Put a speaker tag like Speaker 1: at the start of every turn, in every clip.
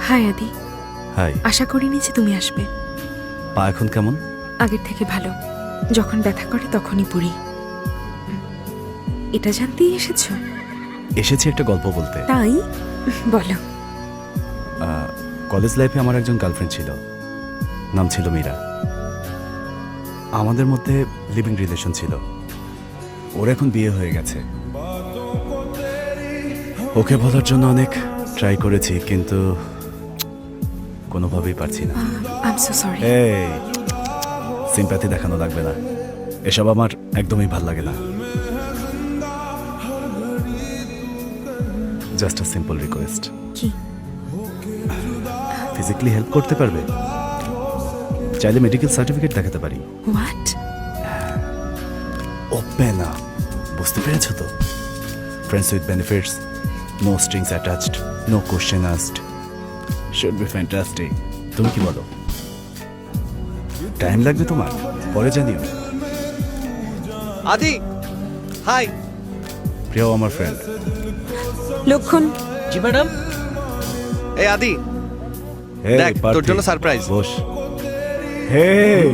Speaker 1: High আদি।
Speaker 2: High.
Speaker 1: আশা করিনি যে তুমি আসবে।
Speaker 2: পা এখন কেমন?
Speaker 1: আগের থেকে ভালো। যখন ব্যথা করে তখনই পড়ি। এটা জানতেই এসেছো?
Speaker 2: এসেছি একটা গল্প বলতে।
Speaker 1: তাই বলো।
Speaker 2: কলেজ লাইফে আমার একজন গার্লফ্রেন্ড ছিল, নাম ছিল মীরা। আমাদের মধ্যে লিভিং রিলেশন ছিল। ওর এখন বিয়ে হয়ে গেছে। ওকে বলার জন্য অনেক ট্রাই করেছি, কিন্তু কোনোভাবেই পারছি না।
Speaker 1: I am so sorry.
Speaker 2: এই সিম্প্যাথি দেখানো লাগবে না, এসব আমার একদমই ভাল লাগে না। Just a simple request.
Speaker 1: কি?
Speaker 2: ফিজিক্যালি হেল্প করতে পারবে? চাইলে মেডিকেল সার্টিফিকেট দেখাতে পারি।
Speaker 1: হোয়াট?
Speaker 2: Open up. বুঝতে পেরেছো তো? Friends with benefits, no strings attached, no question asked, should be fantastic. তুমি কি বলো? টাইম লাগবে তোমার, পরে জানিও।
Speaker 3: আদি, হাই।
Speaker 2: প্রিয় আমার ফ্রেন্ড।
Speaker 1: লক্ষণ।
Speaker 3: জি ম্যাডাম। এই আদি, দেখ, তোর জন্য surprise.
Speaker 2: Boss. Hey,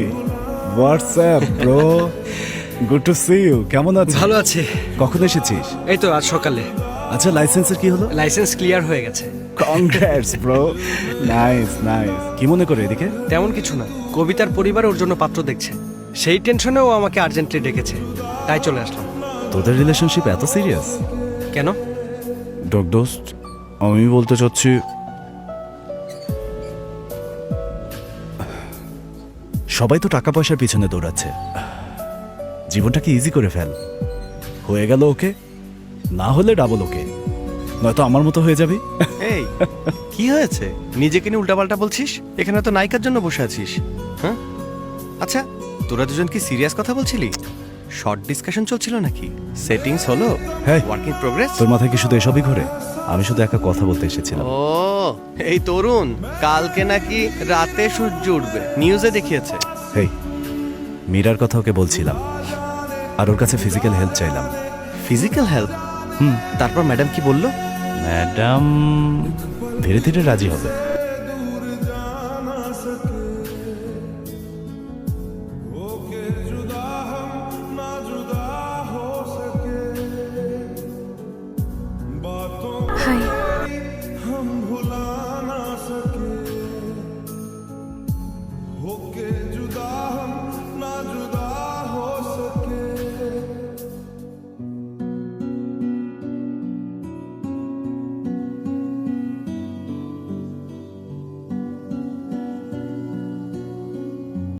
Speaker 2: WhatsApp bro, good to see you. কেমন আছিস?
Speaker 4: ভালো আছে।
Speaker 2: কখন এসেছিস?
Speaker 4: এই তো আজ সকালে।
Speaker 2: আচ্ছা, লাইসেন্সের কি হলো?
Speaker 4: লাইসেন্স ক্লিয়ার হয়ে গেছে।
Speaker 2: Congrats bro, nice nice. কি মনে করে এদিকে?
Speaker 4: তেমন কিছু না, কবিতার পরিবার ওর জন্য পাত্র দেখছে, সেই টেনশনে ও আমাকে আর্জেন্টলি ডেকেছে, তাই চলে আসলাম।
Speaker 2: তোদের রিলেশনশিপ এত সিরিয়াস?
Speaker 4: কেন?
Speaker 2: ডগ দোস্ত, আমি বলতে চাচ্ছি সবাই তো টাকা পয়সার পিছনে দৌড়াচ্ছে, জীবনটাকে ইজি করে ফেল। হয়ে গেল ওকে, না হলে ডাবল ওকে, নয়তো আমার মতো হয়ে যাবি।
Speaker 3: এই, কি হয়েছে? নিজেকে নিয়ে উল্টাপাল্টা বলছিস? এখানে তো নায়িকার জন্য বসে আছিস। হ্যাঁ, আচ্ছা, তোরা দুজন কি সিরিয়াস কথা বলছিলি? শর্ট ডিসকাশন চলছিল নাকি? সেটিংস হলো?
Speaker 2: হ্যাঁ।
Speaker 3: Work in progress?
Speaker 2: তোর মাথায় কি শুধু এসবই ঘোরে? আমি শুধু একা কথা বলতে এসেছিলাম।
Speaker 3: ও, এই তরুণ, কালকে নাকি রাতে সূর্য উঠবে, নিউজে দেখিয়েছে।
Speaker 2: হেই, মীরার কথা ওকে বলছিলাম, আর ওর কাছে ফিজিক্যাল হেল্প চাইলাম।
Speaker 3: Physical help? তারপর ম্যাডাম কি বললো?
Speaker 2: ম্যাডাম ধীরে ধীরে রাজি হবে।